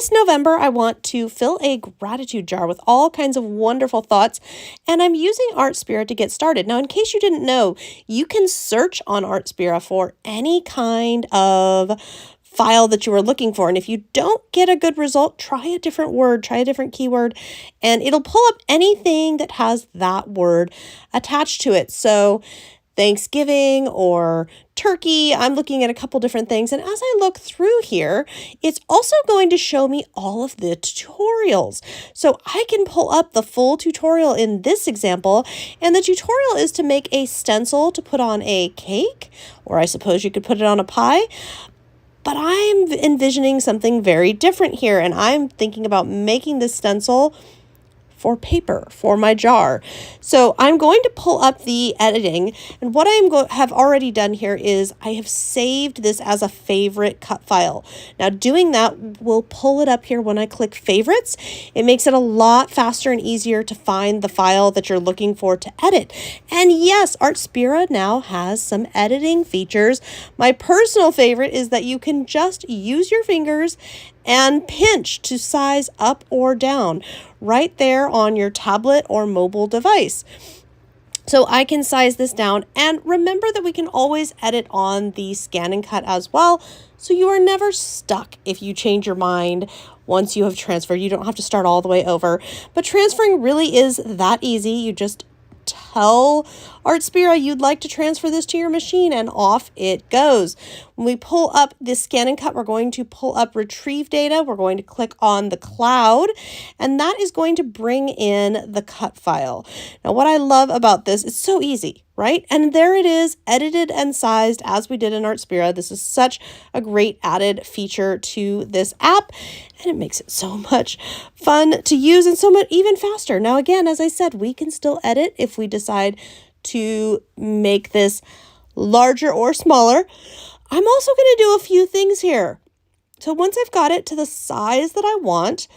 This November, I want to fill a gratitude jar with all kinds of wonderful thoughts, and I'm using Artspira to get started. Now, in case you didn't know, you can search on Artspira for any kind of file that you are looking for. And if you don't get a good result, try a different word, try a different keyword, and it'll pull up anything that has that word attached to it. So Thanksgiving or turkey, I'm looking at a couple different things. And as I look through here, it's also going to show me all of the tutorials. So I can pull up the full tutorial in this example. And the tutorial is to make a stencil to put on a cake, or I suppose you could put it on a pie. But I'm envisioning something very different here. And I'm thinking about making this stencil for paper, for my jar. So I'm going to pull up the editing, and what I have already done here is I have saved this as a favorite cut file. Now doing that will pull it up here when I click favorites. It makes it a lot faster and easier to find the file that you're looking for to edit. And yes, Artspira now has some editing features. My personal favorite is that you can just use your fingers and pinch to size up or down right there on your tablet or mobile device. So I can size this down, and remember that we can always edit on the ScanNCut as well, so you are never stuck if you change your mind once you have transferred. You don't have to start all the way over, but transferring really is that easy. You just tell Artspira you'd like to transfer this to your machine, and off it goes. When we pull up this ScanNCut, we're going to pull up retrieve data. We're going to click on the cloud, and that is going to bring in the cut file. Now, what I love about this, it's so easy, right? And there it is, edited and sized as we did in Artspira. This is such a great added feature to this app, and it makes it so much fun to use and so much even faster. Now, again, as I said, we can still edit if we decide to make this larger or smaller. I'm also going to do a few things here. So once I've got it to the size that I want,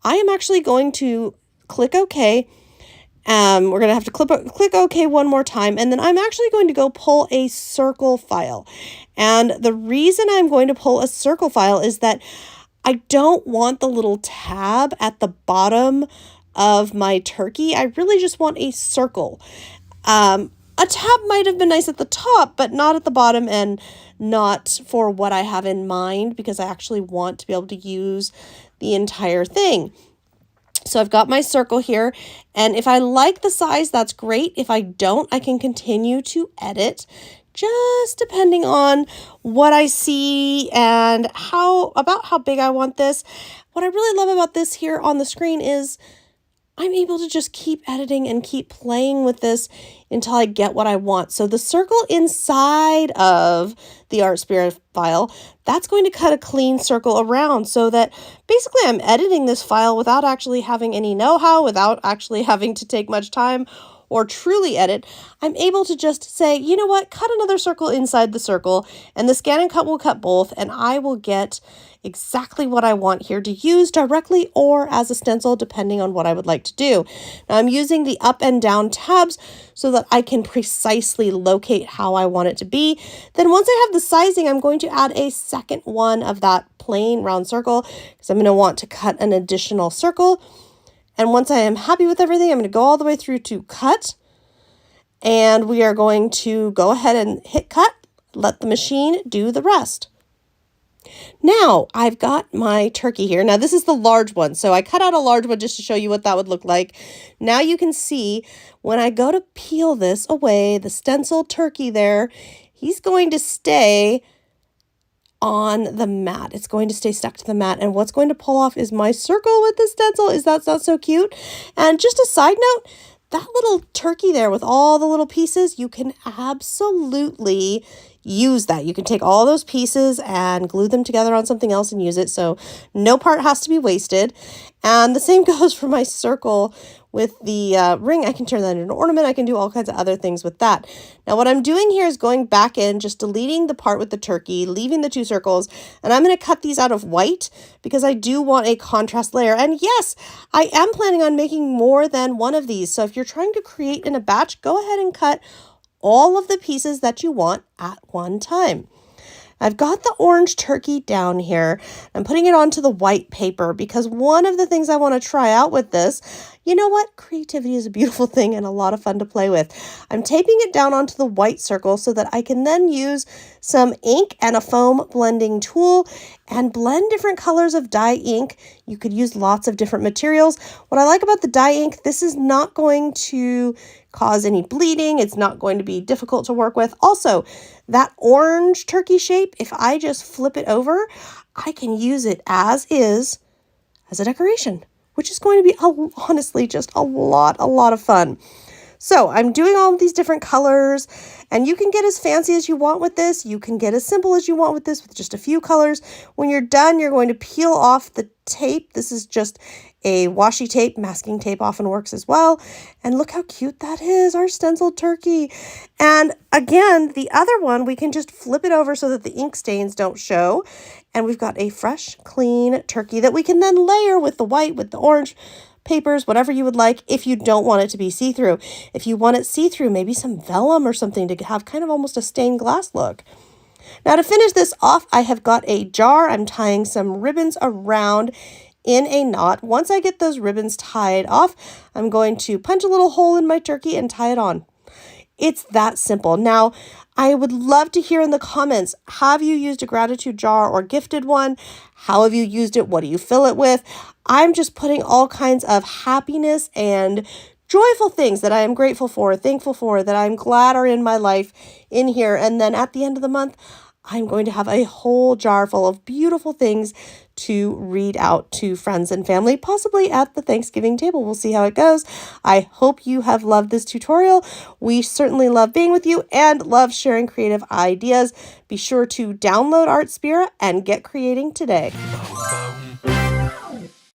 I am actually going to click OK. We're going to have to click OK one more time, and then I'm actually going to go pull a circle file. And the reason I'm going to pull a circle file is that I don't want the little tab at the bottom of my turkey. I really just want a circle. A tab might have been nice at the top, but not at the bottom, and not for what I have in mind, because I actually want to be able to use the entire thing. So I've got my circle here, and if I like the size, that's great. If I don't, I can continue to edit, just depending on what I see and how big I want this. What I really love about this here on the screen is I'm able to just keep editing and keep playing with this until I get what I want. So the circle inside of the Artspira file, that's going to cut a clean circle around, so that basically I'm editing this file without actually having any know-how, without actually having to take much time or truly edit. I'm able to just say, you know what, cut another circle inside the circle, and the ScanNCut will cut both, and I will get exactly what I want here to use directly or as a stencil, depending on what I would like to do. Now I'm using the up and down tabs so that I can precisely locate how I want it to be. Then once I have the sizing, I'm going to add a second one of that plain round circle, because I'm going to want to cut an additional circle. And once I am happy with everything, I'm going to go all the way through to cut. And we are going to go ahead and hit cut, let the machine do the rest. Now I've got my turkey here. Now this is the large one. So I cut out a large one just to show you what that would look like. Now you can see when I go to peel this away, the stenciled turkey there, he's going to stay on the mat. It's going to stay stuck to the mat, and what's going to pull off is my circle with the stencil. Is that not so cute? And just a side note, that little turkey there with all the little pieces, you can absolutely use that. You can take all those pieces and glue them together on something else and use it, so no part has to be wasted. And the same goes for my circle with the ring. I can turn that into an ornament. I can do all kinds of other things with that. Now what I'm doing here is going back in, just deleting the part with the turkey, leaving the two circles, and I'm going to cut these out of white because I do want a contrast layer. And yes, I am planning on making more than one of these. So if you're trying to create in a batch, go ahead and cut all of the pieces that you want at one time. I've got the orange turkey down here. I'm putting it onto the white paper because one of the things I want to try out with this, you know what? Creativity is a beautiful thing and a lot of fun to play with. I'm taping it down onto the white circle so that I can then use some ink and a foam blending tool and blend different colors of dye ink. You could use lots of different materials. What I like about the dye ink, this is not going to cause any bleeding. It's not going to be difficult to work with. Also, that orange turkey shape, if I just flip it over, I can use it as is as a decoration, which is going to be honestly just a lot of fun. So I'm doing all of these different colors, and you can get as fancy as you want with this. You can get as simple as you want with this with just a few colors. When you're done, you're going to peel off the tape. This is just a washi tape. Masking tape often works as well. And look how cute that is, our stenciled turkey. And again, the other one, we can just flip it over so that the ink stains don't show. And we've got a fresh, clean turkey that we can then layer with the white, with the orange, papers, whatever you would like if you don't want it to be see-through. If you want it see-through, maybe some vellum or something to have kind of almost a stained glass look. Now to finish this off, I have got a jar. I'm tying some ribbons around in a knot. Once I get those ribbons tied off, I'm going to punch a little hole in my turkey and tie it on. It's that simple. Now, I would love to hear in the comments, have you used a gratitude jar or gifted one? How have you used it? What do you fill it with? I'm just putting all kinds of happiness and joyful things that I am grateful for, thankful for, that I'm glad are in my life in here. And then at the end of the month, I'm going to have a whole jar full of beautiful things to read out to friends and family, possibly at the Thanksgiving table. We'll see how it goes. I hope you have loved this tutorial. We certainly love being with you and love sharing creative ideas. Be sure to download Artspira and get creating today.